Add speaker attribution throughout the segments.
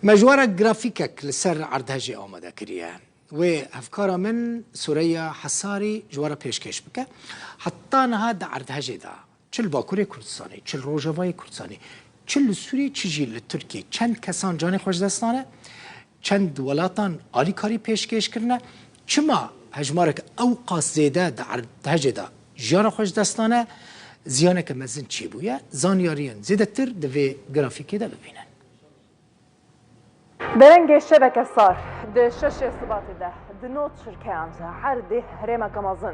Speaker 1: مجوارة جرافيكك لسر عرض هجي آماده كريه و افكار من سوريا حصاري جوارا پیشکش بکه حتی نهاد عرض هجی دا چل باکوری کردستانی چل روجاوای کردستانی چل سوری چجی لترکی چند کسان جان خوش دستانه چند ولاتان آلی کاری پیشکش کرنه چما هجمارک اوقاس زیده دا عرض هجی دا جان خوش دستانه زیانه که مزن چی بویه زانیاریان زیده تر دوی گرافیکی دا ببینن
Speaker 2: برنگ شبکه صار ده شش صبات ده دنوت شرکان عرض هرم کمازن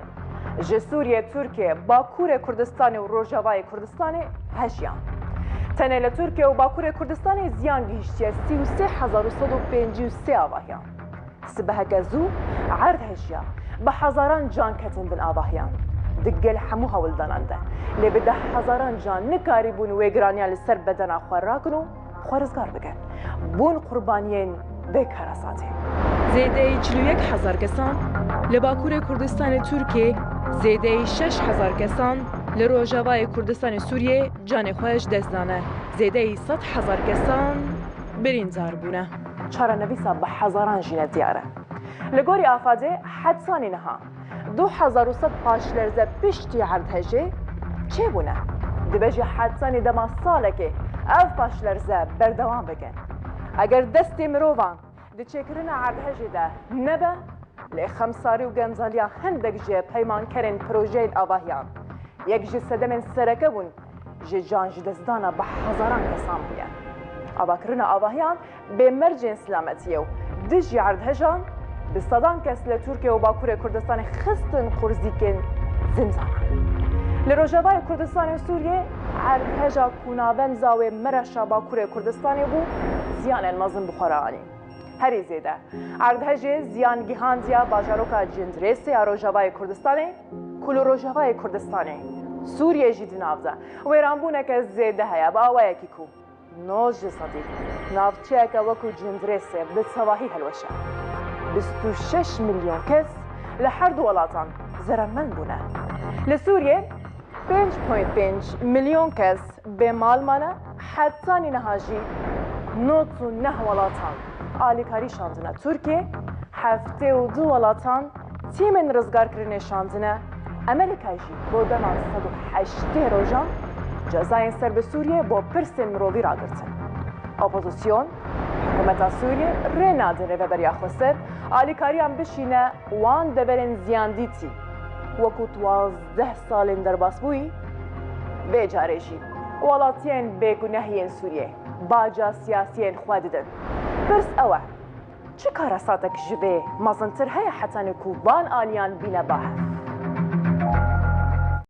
Speaker 2: جسوریه ترکیه باکور کردستان و روجاوای کردستان هجیان تنه ترکیه و باکور کردستان زیان گیشتیه 33153 آواهیان سبه گزو عرض هجیا به هزاران جان کتن بن آواهیان دقل حمو هول داننده لی بده هزاران جان نکاری بون و گرانیان لسر بدن آخوار راکنو خوارزگار بگن بون قربانیین بکراساتی زیده 41,000 کسان لباکور کردستان ترکیه زیده 6,000 کسان لروجاوای کردستان سوریه جان خوش دزدانه زیده 100,000 کسان برینزار بونه چاره نویسا به هزاران جینه دیاره لگوری آفاده حدسانی نها 2100 پاشلرزه پشتی عرض هجه چه بونه؟ دبجی حدسانی دما ساله که اف پاشلرزه بردوام بگن اگر دستی مروان دی چکرین عرض هجه ده نبه لی خمساری و گنزالیا هندک جه پیمان کرن پروژه آواهیان یک جه سدمن سرکه بون جه جان جدزدانا به هزاران کسان بوین آواکرین آواهیان به مرجین سلامتیه و دجی عرض هجان به صدان کس لی ترکیه و باکور کردستان خستن خورزیکن زمزانان لروجاوای کردستان سوریه عرض هجا کنابن زاوی مرشا باکور کردستانی بو زیان المازن بخورانی هری زیده عرض هجه زیان گیهاندیا باجاروکا جندریسی روجاوای کردستانی کلو روجاوای کردستانی سوریه جی دنافده و ایرانبونه که زیده هیا با آوه یکی کو نوز جسدی نافچه که وکو جندریسی به سواهی هلوشه 26 میلیون کس لحر دولاتان زرمن بونه لسوریه 5.5 میلیون کس به مالمانه حدسانی نهاجی 99 ولاتان آلیکاری شاندنه ترکیه 72 ولاتان تیمن رزگار کرنه شاندنه امریکای جی با دمان 108 روزان جزاین سر به سوریه با پرسن مروی را گرتن اپوزیسیون حکومت سوریه ری نادره و بریا خسر آلیکاری هم بشینه وان دبرن زیاندیتی وکو 12 سالین در باس بوی بیجاره جی ولاتین بگناهین سوریه باجا سیاسیین خواه دیدن پرس اوه چه کار ساتک جبه مازنتر هیا حتی نکو وان آلیان بینه باهر